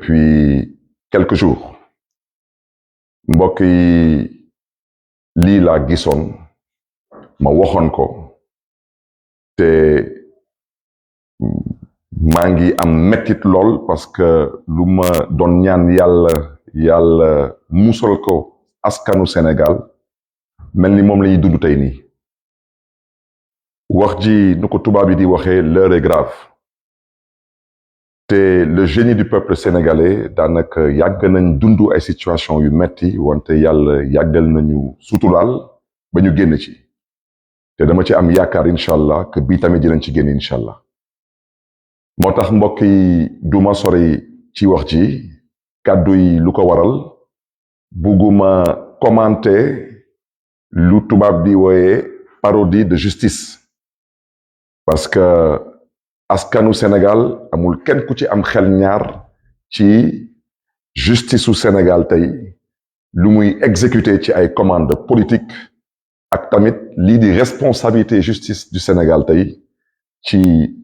depuis quelques jours mbokk yi lii laa gisoon ma waxoon ko te maa ngi am mettit lool parce que lu ma doon ñaan yàlla musal ko askanu Sénégal mel ni moom la ñuy dund tey nii wax ji nu ko tubaab yi di waxee l'heure est grave te le génie du peuple sénégalais daanaka yàgg nañ dund ay situation yu metti wante yàlla yàggal nañu suturaal ba ñu génn ci te dama ci am yaakaar incha allah que bii tamit dinañ ci génn incha allah moo tax mbokk yi duma sori ci wax ji kàddu yi lu ko waral bugguma commenter lu tubaab di wooye parodie de justice parce que askanu Sénégal amul kenn ku ci am xel ñaar ci justice su Sénégal tey lu muy exécuter ci ay commandes politiques ak tamit lii di responsabilité justice du Sénégal tey ci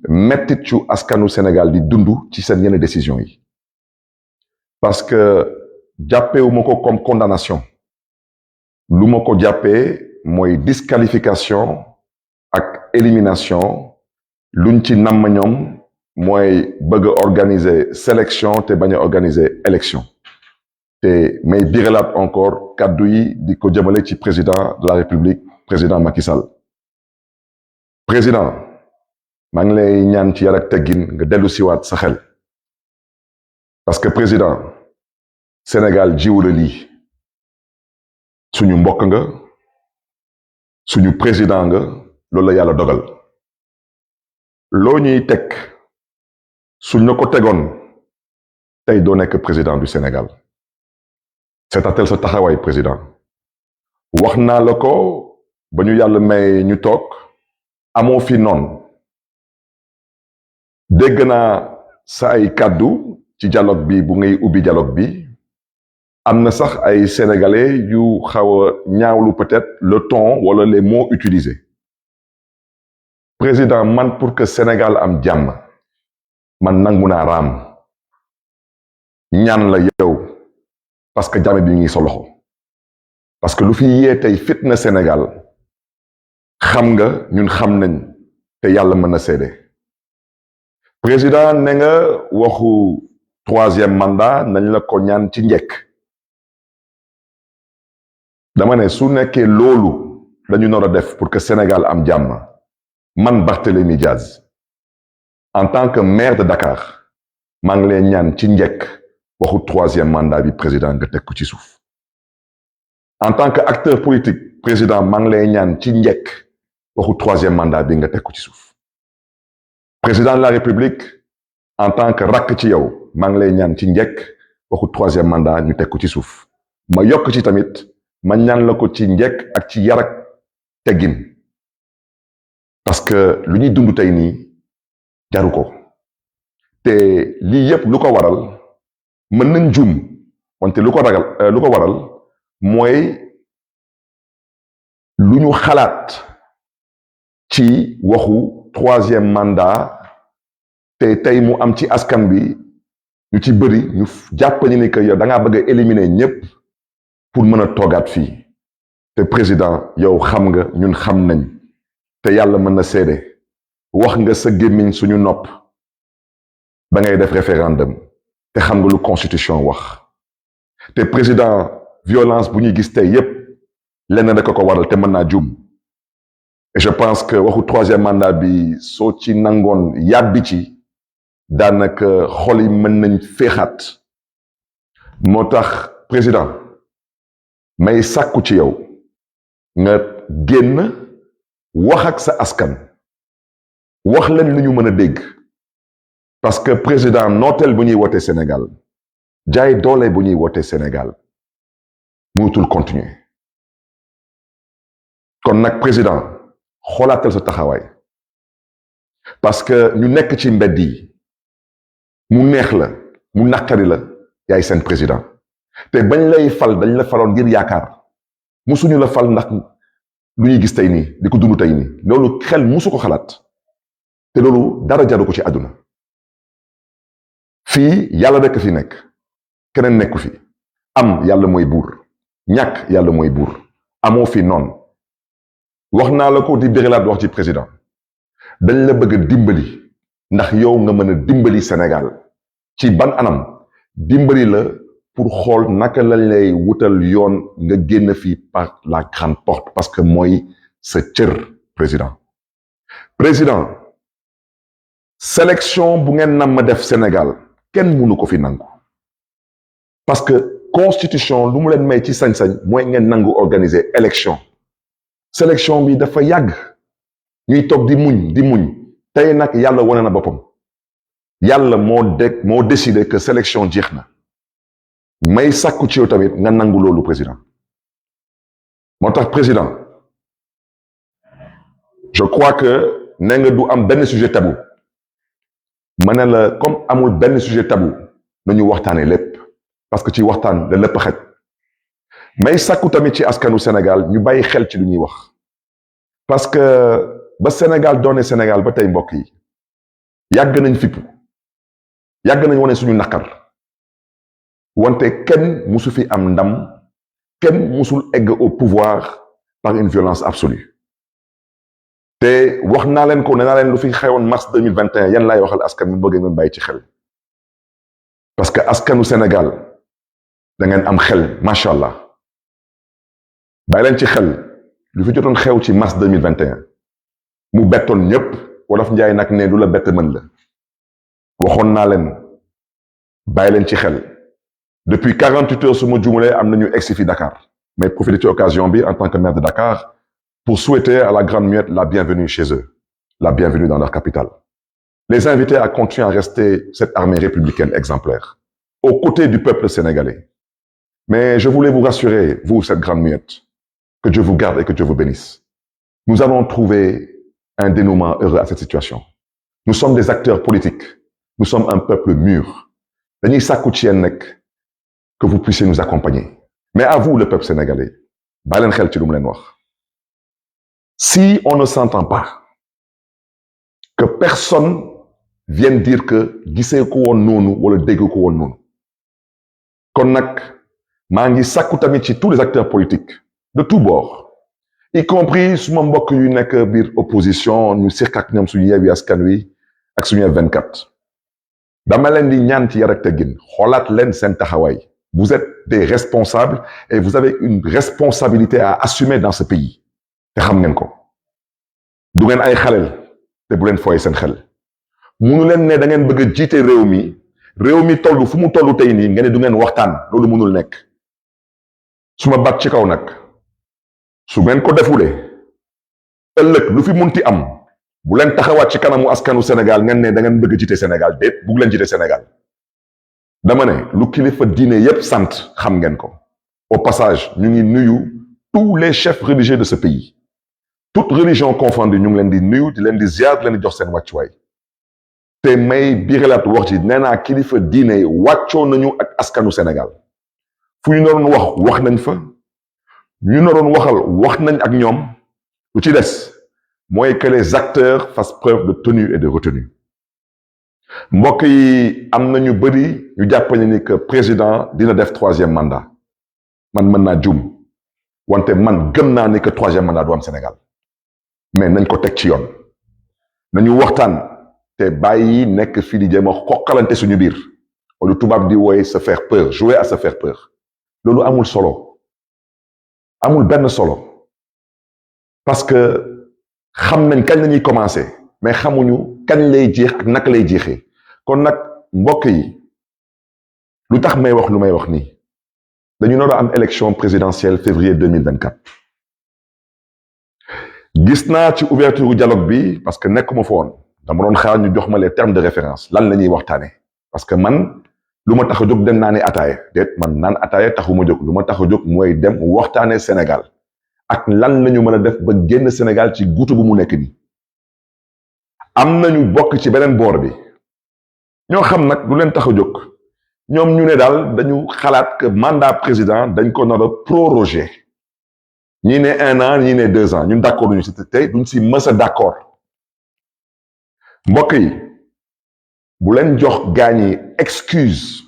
mettit cu askanu Sénégal di dund ci seen yenn décision yi parce que jàppewuma ko comme condamnation lu ma ko jàppee mooy disqualification ak élimination luñ ci namm ñoom mooy bëgg a organiser sélection te bañ a organiser élection te may biralaat encore kàddu yi di ko jëmale ci président de la République président Macky Sall président maa ngi lay ñaan ci yar ak teggin nga dellu siwaat sa xel parce que président Sénégal jiwu la lii suñu mbokk nga suñu président nga loolu la yàlla dogal loo ñuy teg suñ la ko tegoon tey doo nekk président du Sénégal seetatel sa taxawaay président wax naa la ko ba ñu yàlla may ñu toog amoo fi noonu dégg naa sa ay kàddu ci dialogue bi bu ngay ubbi dialogue bi am na sax ay sénégalais yu xaw a ñaawlu peut-être le ton wala les mots utilisés président man pour que Sénégal am jàmm man nangu naa raam ñaan la yow parce que jàmm bi ngi sa loxo parce que lu fi yee tey fitna Sénégal xam nga ñun xam nañ te yàlla mën na seede président ne nga waxu troisième mandat nañ la ko ñaan ci njëkk dama ne su nekkee loolu lañu nar a def pour que Sénégal am jàmm man Barthélémy Diaz en tant que maire de Dakar maa ngi lay ñaan ci njëkk waxu troisième mandat bi président nga teg ko ci suuf en tant que acteur politique président maa ngi lay ñaan ci njëkk waxu troisième mandat bi nga teg ko ci suuf président de la République en tant que rakk ci yow maa ngi lay ñaan ci njëkk waxu troisième mandat ñu teg ko ci suuf ma yokk ci tamit ma ñaan la ko ci njëkk ak ci yar ak teggin parce que lu ñuy dund tey nii jaru ko te lii yépp lu ko waral mën nañ juum wante lu ko waral mooy lu ñu xalaat ci waxu troisième mandat te tey mu am ci askan bi ñu ci bëri ñu jàpp ni que yow da ngaa bëgg a éliminer ñépp pour mën a toogaat fii te président yow xam nga ñun xam nañ te yàlla mën na seede wax nga sa gémmiñ suñu nopp ba ngay def référendum te xam nga lu constitution wax te président violence bu ñuy gis tey yépp lenn rek ko waral te mën naa juum et je pense que waxu troisième mandat bi soo ci nangoon yàbbi ci daanaka xol yi mën nañ féexaat moo tax président may sàkku ci yow nga génn wax ak sa askan wax leen lu ñu mën a dégg parce que président nooteel bu ñuy wootee Sénégal jaay doole bu ñuy wootee Sénégal mënatul continuer kon nag président xoolaatal sa taxawaay parce que ñu nekk ci mbedd yi mu neex la mu naqari la yaay seen président te bañ lay fal dañ la faloon ngir yaakaar musuñu la fal ndax lu ñuy gis tey nii di ko dund tey nii loolu xel musu ko xalaat te loolu dara jaru ko ci àdduna fii yàlla rekk fi nekk keneen nekku fi am yàlla mooy buur ñàkk yàlla mooy buur amoo fi noonu wax naa la ko di birilaat wax ci président dañ la bëgg a dimbali ndax yow nga mën a dimbali Sénégal ci ban anam dimbali la pour xool naka lañ lay wutal yoon nga génn fii par la grande porte parce que mooy sa cër président sélection bu ngeen nam ma def Sénégal kenn mënu ko fi nangu parce que constitution lu mu leen may ci sañ-sañ mooy ngeen nangu organiser élection sélection bi dafa yàgg ñuy toog di muñ tey nag yàlla wane na boppam yàlla moo décidé que sélection jeex na may sàkku ci yow tamit nga nangu loolu président moo tax président je crois que ne nga du am benn sujet tabou ma ne la comme amul benn sujet tabou nañu waxtaane lépp parce que ci waxtaan la lépp xej may sàkku tamit ci askanu Sénégal ñu bàyyi xel ci lu ñuy wax parce que ba Sénégal doone Sénégal ba tey mbokk yi yàgg nañ fippu yàgg nañ wane suñu naqar wante kenn musu fi am ndam kenn musul egg au pouvoir par une violence absolue te wax naa leen ko nee naa leen lu fi xewoon mars 2021 yan laay waxal askan mi bëgg ngeen bàyyi ci xel parce que askanu Sénégal da ngeen am xel macha allah bàyyi leen ci xel lu fi jotoon xew ci mars 2021 mu bettoon ñëpp wolof njaay nag ne lu la bett mën la waxoon naa leen bàyyi leen ci xel depuis 48 heures su ma juumalee am nañu egsi fi Dakar mais profiter ci occasion bi en tant que maire de Dakar pour souhaiter à la Grande Muette la bienvenue chez eux, la bienvenue dans leur capitale. Les inviter à continuer à rester cette armée républicaine exemplaire, aux côtés du peuple sénégalais. Mais je voulais vous rassurer, vous, cette Grande Muette, que Dieu vous garde et que Dieu vous bénisse. Nous allons trouver un dénouement heureux à cette situation. Nous sommes des acteurs politiques. Nous sommes un peuple mûr. Dañuy sàkku ci yéen nag que vous puissiez nous accompagner. Mais à vous, le peuple sénégalais, bàyyi leen xel ci lu mu leen wax. Si on ne s'entend pas, que personne vienne dire que gisee ko woon noonu wala dégg ko woon noonu kon nag maa ngi sàkku tamit ci tous les acteurs politiques de tous bords y compris suma mbokk yu nekk biir opposition ñu seq ak ñoom suñu Yewwi Askan Wi ak suñu F24 dama leen di ñaan ci yar ak teggin xoolaat leen seen taxawaay vous êtes des responsables et vous avez une responsabilité à assumer dans ce pays te xam ngeen ko du ngeen ay xalel te bu leen fooy seen xel munu leen ne da ngeen bëgg a jiite réew mi toll fu mu toll tey nii ngeen ne du ngeen waxtaan loolu mënul nekk su ma baat ci kaw nag su ngeen ko defulee ëllëg lu fi munti am bu leen taxawaat ci kanamu askanu Sénégal ngeen ne da ngeen bëgg a jiite Sénégal déet bugg leen jiite Sénégal dama ne lu kilifa diine yépp sant xam ngeen ko au passage ñu ngi nuyu tous les chefs religieux de ce pays toute religion confondue ñu ngi leen di nuyu di leen di ziar di leen di jox seen wàccuwaay te may biiralaat wax ci nee naa kilifa diine wàccoo nañu ak askanu Sénégal fu ñu naroon wax nañ fa ñu naroon waxal wax nañ ak ñoom lu ci des mooy que les acteurs fassent preuve de tenue et de retenue mbokk yi am na ñu bëri ñu jàpp ni que président dina def 3e mandat man mën naa juum wante man gëm naa ni que 3e mandat du am Sénégal mais nañ ko teg ci yoon nañu waxtaan te bàyyi nekk fii di jéem a xokkalante suñu biir wala tubaab di wooye se faire peur jouer à se faire peur loolu amul solo amul benn solo parce que xam nañ kañ lañuy commencer mais xamuñu kañ lay jeex ak naka lay jeexee kon nag mbokk yi lu tax may wax lu may wax nii dañu nar a am élection présidentielle février 2024 gis naa ci ouverture dialogue bi parce que nekkuma fa woon dama doon xaar ñu jox ma les termes de référence lan la ñuy waxtaane parce que man lu ma tax a jóg dem naa ne ataaye déet man naan ataaye taxuma jóg lu ma tax a jóg mooy dem waxtaane Sénégal ak lan la ñu mën a def ba génn Sénégal ci guutu bu mu nekk nii am nañu bokk ci beneen boor bi ñoo xam nag lu leen tax a jóg ñoom ñu ne daal dañu xalaat que mandat président dañ ko nar a proroger ñii ne 1 an ñii ne 2 ans ñun d'accord duñu si tey duñ si mës a d'accord mbokk yi bu leen jox gaañi excuse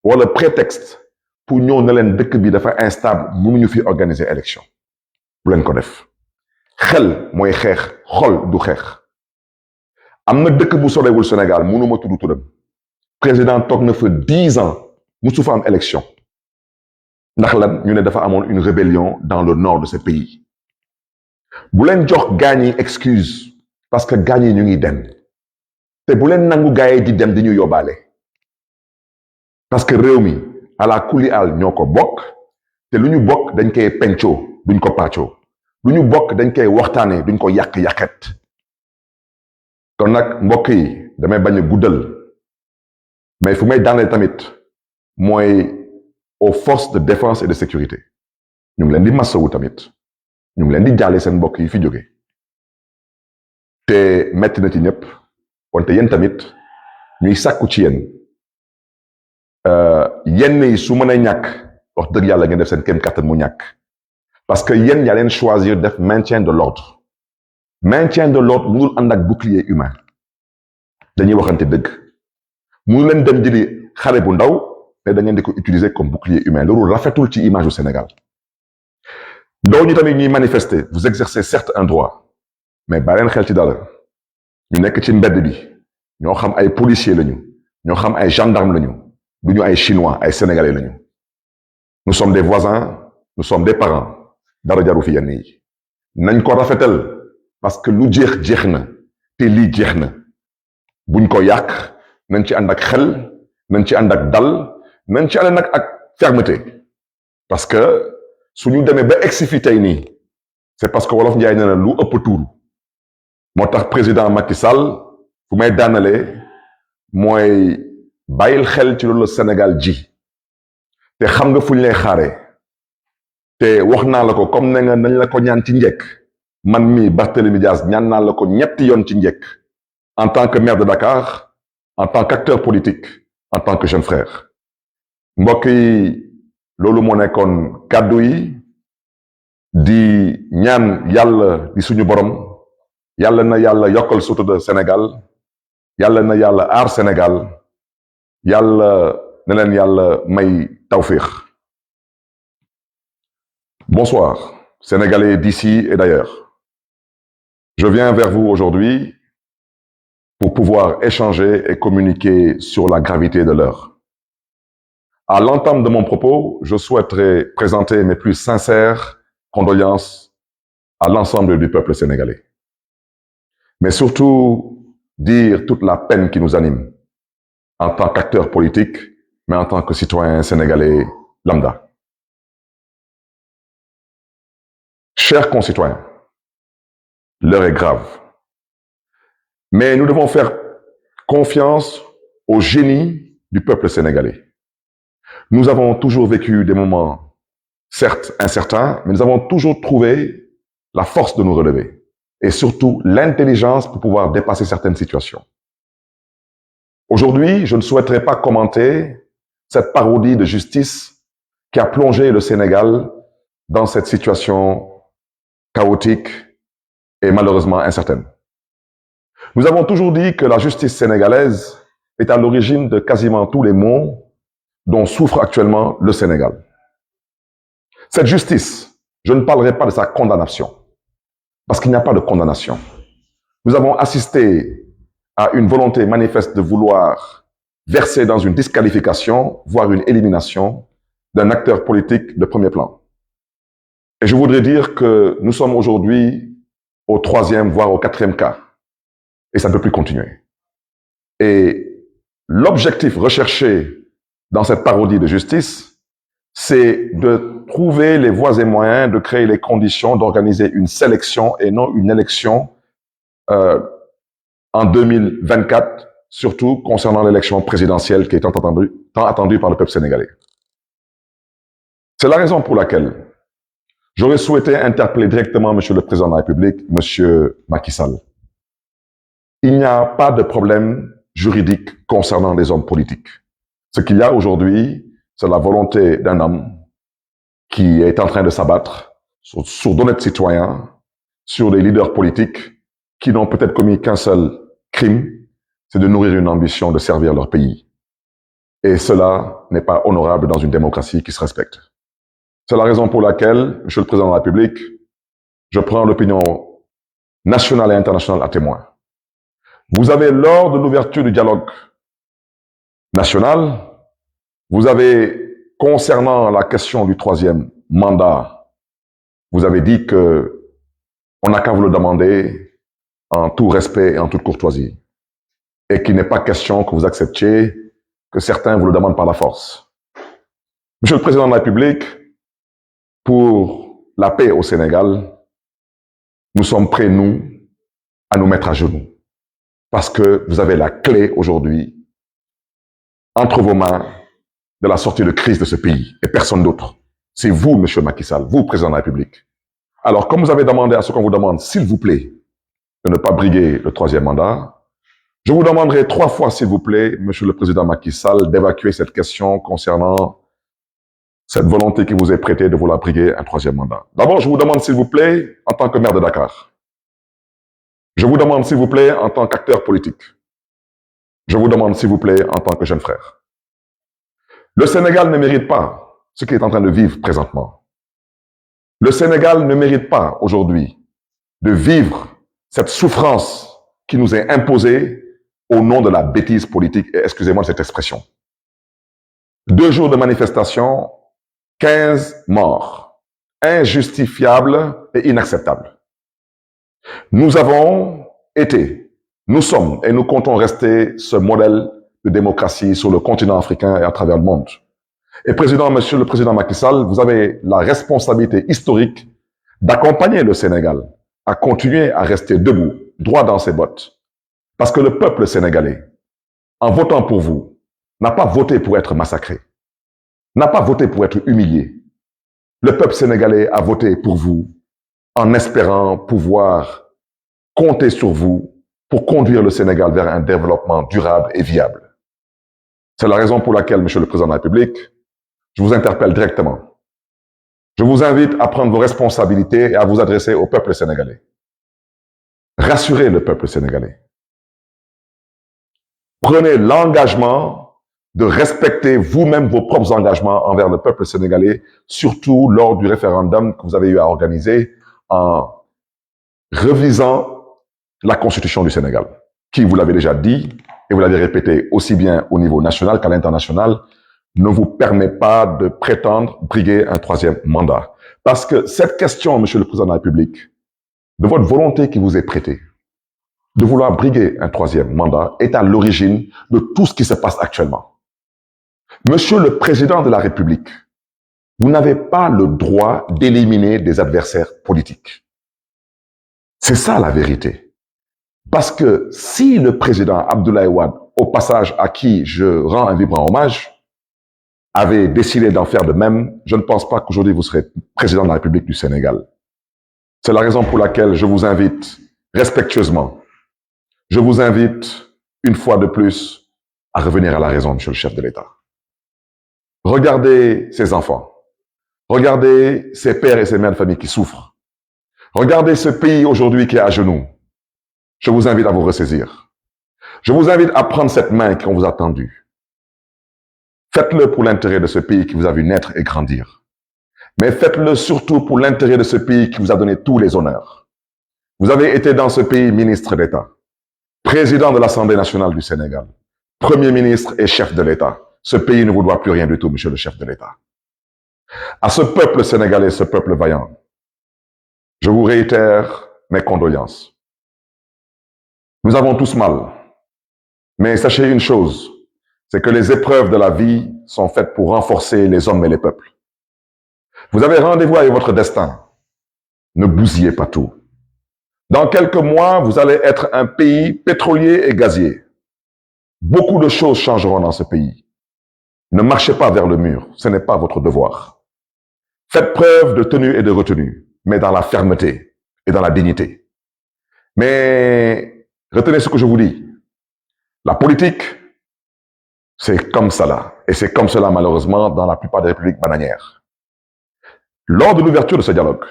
wala prétexte pour ñëw na leen dëkk bi dafa instable mënuñu fi organiser élection bu leen ko def xel mooy xeex xol du xeex am na dëkk bu sorewul Sénégal mënuma tudd turam président toog na fa 10 ans musu fa am élection ndax lan ñu ne dafa amoon une rébellion dans le nord de ce pays bu leen jox gaañ yi excuse parce que gaañ yi ñu ngi dem te bu leen nangu gaay yi di dem di ñu yóbbaale parce que réew mi ala kuli al ñoo ko bokk te lu ñu bokk dañ koy pencoo duñ ko pàccoo lu ñu bokk dañ koy waxtaanee duñ ko yàq-yàqet kon nag mbokk yi damay bañ a guddal mais fu may daaneel tamit mooy aux forces de défense et de sécurité ñu ngi leen di massawu tamit ñu ngi leen di jaale seen mbokk yi fi jóge te metti na ci ñëpp wante yéen tamit ñuy sàkku ci yéen yenn yi su mën a ñàkk wax dëgg yàlla ngeen def seen kéem kattan mu ñàkk parce que yéen yaa leen choisir def maintien de l'ordre mënul ànd ak bouclier humain dañuy waxante dëgg mënu leen dem jëli xale bu ndaw mais da ngeen di ko utiliser comme bouclier humain loolu rafetul ci image du Sénégal ndaw ñi tamit ñuy manifester vous exercez certes un droit mais bàyyi leen xel ci dara ñu nekk ci mbedd bi ñoo xam ay policiers lañu ñoo xam ay gendarmes lañu du ñu ay chinois ay sénégalais lañu nous sommes des voisins nous sommes des parents dara jaru fi yenn yi nañ ko rafetal parce que lu jeex na te lii jeex na buñ ko yàq nañ ci ànd ak xel nañ ci ànd ak dal nañ ci ànd nag ak fermeté parce que suñu demee ba egsi fi tey nii c'est parce que wolof njaay nee na lu ëpp tuuru moo tax président Macky Sall fu may daanalee mooy bàyyil xel ci loolu Sénégal ji te xam nga fu ñu lay xaaree te wax naa la ko comme ne nga nañ la ko ñaan ci njëkk man mii Barthélémy Dias ñaan naa la ko ñetti yoon ci njëkk en tant que maire de Dakar en tant qu'acteur politique en tant que jeune frère mbokk yi loolu moo nekkoon kàddu yi di ñaan yàlla di suñu borom yàlla na yàlla yokkal sutura Sénégal yàlla na yàlla aar Sénégal yàlla na leen yàlla may tawfiix. Bonsoir, Sénégalais d'ici et d'ailleurs. Je viens vers vous aujourd'hui pour pouvoir échanger et communiquer sur la gravité de l'heure. À l'entame de mon propos, je souhaiterais présenter mes plus sincères condoléances à l'ensemble du peuple sénégalais. Mais surtout, dire toute la peine qui nous anime en tant qu'acteur politique, mais en tant que citoyen sénégalais lambda. Chers concitoyens, l'heure est grave. Mais nous devons faire confiance au génie du peuple sénégalais. Nous avons toujours vécu des moments, certes incertains, mais nous avons toujours trouvé la force de nous relever et surtout l'intelligence pour pouvoir dépasser certaines situations. Aujourd'hui, je ne souhaiterais pas commenter cette parodie de justice qui a plongé le Sénégal dans cette situation chaotique et malheureusement incertaine. Nous avons toujours dit que la justice sénégalaise est à l'origine de quasiment tous les maux dont souffre actuellement le Sénégal. Cette justice, je ne parlerai pas de sa condamnation, parce qu'il n'y a pas de condamnation. Nous avons assisté à une volonté manifeste de vouloir verser dans une disqualification, voire une élimination d'un acteur politique de premier plan. Et je voudrais dire que nous sommes aujourd'hui au 3e, voire au 4e cas. Et ça ne peut plus continuer. Et l'objectif recherché dans cette parodie de justice, c'est de trouver les voies et moyens de créer les conditions d'organiser une sélection et non une élection en 2024, surtout concernant l'élection présidentielle qui est tant attendue par le peuple sénégalais. C'est la raison pour laquelle j'aurais souhaité interpeller directement Monsieur le Président de la République, Monsieur Macky Sall. Il n'y a pas de problème juridique concernant les hommes politiques. Ce qu'il y a aujourd'hui, c'est la volonté d'un homme qui est en train de s'abattre sur d'honnêtes citoyens, sur des leaders politiques qui n'ont peut-être commis qu'un seul crime, c'est de nourrir une ambition de servir leur pays. Et cela n'est pas honorable dans une démocratie qui se respecte. C'est la raison pour laquelle, Monsieur le Président de la République, je prends l'opinion nationale et internationale à témoin. Vous avez, lors de l'ouverture du dialogue national, vous avez, concernant la question du troisième mandat, vous avez dit que on n'a qu'à vous le demander en tout respect et en toute courtoisie. Et qu'il n'est pas question que vous acceptiez que certains vous le demandent par la force. Monsieur le Président de la République, pour la paix au Sénégal, nous sommes prêts, nous, à nous mettre à genoux. Parce que vous avez la clé aujourd'hui entre vos mains de la sortie de crise de ce pays et personne d'autre. C'est vous, Monsieur Macky Sall, vous, Président de la République. Alors, comme vous avez demandé à ce qu'on vous demande, s'il vous plaît, de ne pas briguer le troisième mandat, je vous demanderai 3 fois, s'il vous plaît, Monsieur le Président Macky Sall, d'évacuer cette question concernant cette volonté qui vous est prêtée de vouloir briguer un troisième mandat. D'abord, je vous demande, s'il vous plaît, en tant que maire de Dakar, je vous demande, s'il vous plaît, en tant qu'acteur politique, je vous demande, s'il vous plaît, en tant que jeune frère. Le Sénégal ne mérite pas ce qu'il est en train de vivre présentement. Le Sénégal ne mérite pas aujourd'hui de vivre cette souffrance qui nous est imposée au nom de la bêtise politique, et excusez-moi de cette expression. 2 jours de manifestation, 15 morts, injustifiables et inacceptables. Nous avons été, nous sommes et nous comptons rester ce modèle de démocratie sur le continent africain et à travers le monde. Et Monsieur le Président Macky Sall, vous avez la responsabilité historique d'accompagner le Sénégal à continuer à rester debout, droit dans ses bottes. Parce que le peuple sénégalais, en votant pour vous, n'a pas voté pour être massacré, n'a pas voté pour être humilié. Le peuple sénégalais a voté pour vous en espérant pouvoir compter sur vous pour conduire le Sénégal vers un développement durable et viable. C'est la raison pour laquelle, Monsieur le Président de la République, je vous interpelle directement. Je vous invite à prendre vos responsabilités et à vous adresser au peuple sénégalais. Rassurez le peuple sénégalais. Prenez l'engagement de respecter vous-même vos propres engagements envers le peuple sénégalais, surtout lors du référendum que vous avez eu à organiser en revisant la Constitution du Sénégal, qui, vous l'avez déjà dit, et vous l'avez répété aussi bien au niveau national qu'à l'international, ne vous permet pas de prétendre briguer un troisième mandat. Parce que cette question, Monsieur le Président de la République, de votre volonté qui vous est prêtée, de vouloir briguer un troisième mandat, est à l'origine de tout ce qui se passe actuellement. Monsieur le Président de la République, vous n'avez pas le droit d'éliminer des adversaires politiques. C'est ça la vérité. Parce que si le président Abdoulaye Wade, au passage à qui je rends un vibrant hommage, avait décidé d'en faire de même, je ne pense pas qu'aujourd'hui vous serez président de la République du Sénégal. C'est la raison pour laquelle je vous invite respectueusement, je vous invite une fois de plus à revenir à la raison, Monsieur le chef de l'État. Regardez ces enfants, regardez ces pères et ces mères de famille qui souffrent, regardez ce pays aujourd'hui qui est à genoux. Je vous invite à vous ressaisir. Je vous invite à prendre cette main qu'on vous a tendue. Faites-le pour l'intérêt de ce pays qui vous a vu naître et grandir. Mais faites-le surtout pour l'intérêt de ce pays qui vous a donné tous les honneurs. Vous avez été dans ce pays ministre d'État, président de l'Assemblée nationale du Sénégal, premier ministre et chef de l'État. Ce pays ne vous doit plus rien du tout, Monsieur le chef de l'État. À ce peuple sénégalais, ce peuple vaillant, je vous réitère mes condoléances. Nous avons tous mal. Mais sachez une chose, c'est que les épreuves de la vie sont faites pour renforcer les hommes et les peuples. Vous avez rendez-vous avec votre destin. Ne bousillez pas tout. Dans quelques mois, vous allez être un pays pétrolier et gazier. Beaucoup de choses changeront dans ce pays. Ne marchez pas vers le mur, ce n'est pas votre devoir. Faites preuve de tenue et de retenue, mais dans la fermeté et dans la dignité. Mais retenez ce que je vous dis. La politique, c'est comme ça là. Et c'est comme cela, malheureusement, dans la plupart des républiques bananières. Lors de l'ouverture de ce dialogue,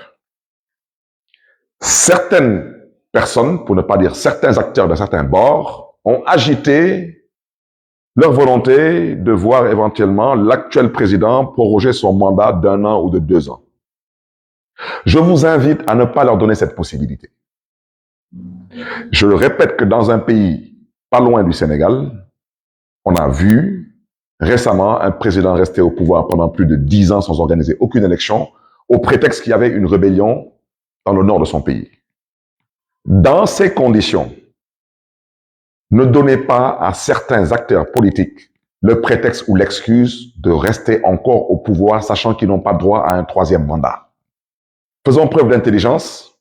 certaines personnes, pour ne pas dire certains acteurs de certains bords, ont agité leur volonté de voir éventuellement l'actuel président proroger son mandat d'1 an ou de 2 ans. Je vous invite à ne pas leur donner cette possibilité. Je le répète que dans un pays pas loin du Sénégal, on a vu récemment un président rester au pouvoir pendant plus de 10 ans sans organiser aucune élection, au prétexte qu'il y avait une rébellion dans le nord de son pays. Dans ces conditions, ne donnez pas à certains acteurs politiques le prétexte ou l'excuse de rester encore au pouvoir, sachant qu'ils n'ont pas droit à un 3e mandat. Faisons preuve d'intelligence,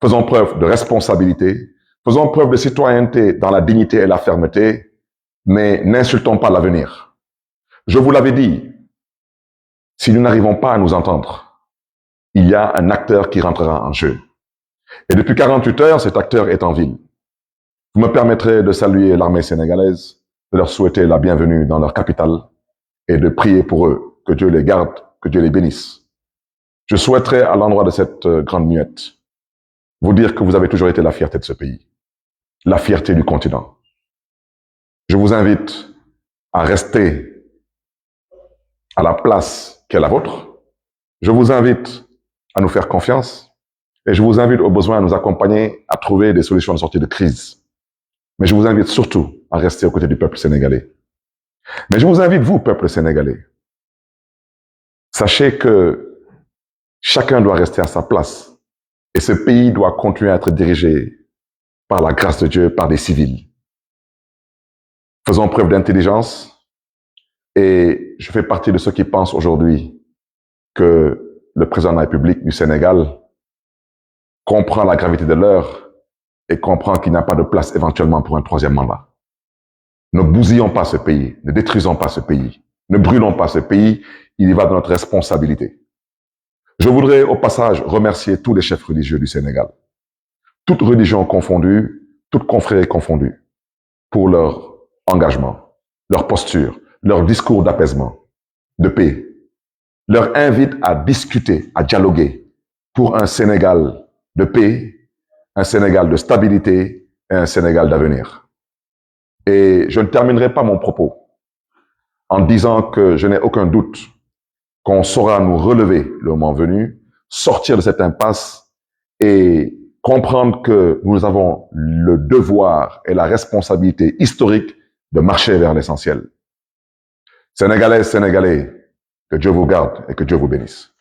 faisons preuve de responsabilité, faisons preuve de citoyenneté dans la dignité et la fermeté, mais n'insultons pas l'avenir. Je vous l'avais dit, si nous n'arrivons pas à nous entendre, il y a un acteur qui rentrera en jeu. Et depuis 48 heures, cet acteur est en ville. Vous me permettrez de saluer l'armée sénégalaise, de leur souhaiter la bienvenue dans leur capitale et de prier pour eux, que Dieu les garde, que Dieu les bénisse. Je souhaiterais, à l'endroit de cette grande muette, vous dire que vous avez toujours été la fierté de ce pays, la fierté du continent. Je vous invite à rester à la place qui est la vôtre. Je vous invite à nous faire confiance et je vous invite au besoin à nous accompagner à trouver des solutions de sortie de crise. Mais je vous invite surtout à rester aux côtés du peuple sénégalais. Mais je vous invite, vous, peuple sénégalais, sachez que chacun doit rester à sa place et ce pays doit continuer à être dirigé par la grâce de Dieu, par des civils. Faisons preuve d'intelligence et je fais partie de ceux qui pensent aujourd'hui que le président de la République du Sénégal comprend la gravité de l'heure et comprend qu'il n'y a pas de place éventuellement pour un 3e mandat. Ne bousillons pas ce pays, ne détruisons pas ce pays, ne brûlons pas ce pays, il y va de notre responsabilité. Je voudrais au passage remercier tous les chefs religieux du Sénégal, toutes religions confondues, toutes confréries confondues, pour leur engagement, leur posture, leur discours d'apaisement, de paix. Leur invite à discuter, à dialoguer pour un Sénégal de paix, un Sénégal de stabilité et un Sénégal d'avenir. Et je ne terminerai pas mon propos en disant que je n'ai aucun doute qu'on saura nous relever le moment venu, sortir de cette impasse et comprendre que nous avons le devoir et la responsabilité historique de marcher vers l'essentiel. Sénégalaises, Sénégalais, que Dieu vous garde et que Dieu vous bénisse.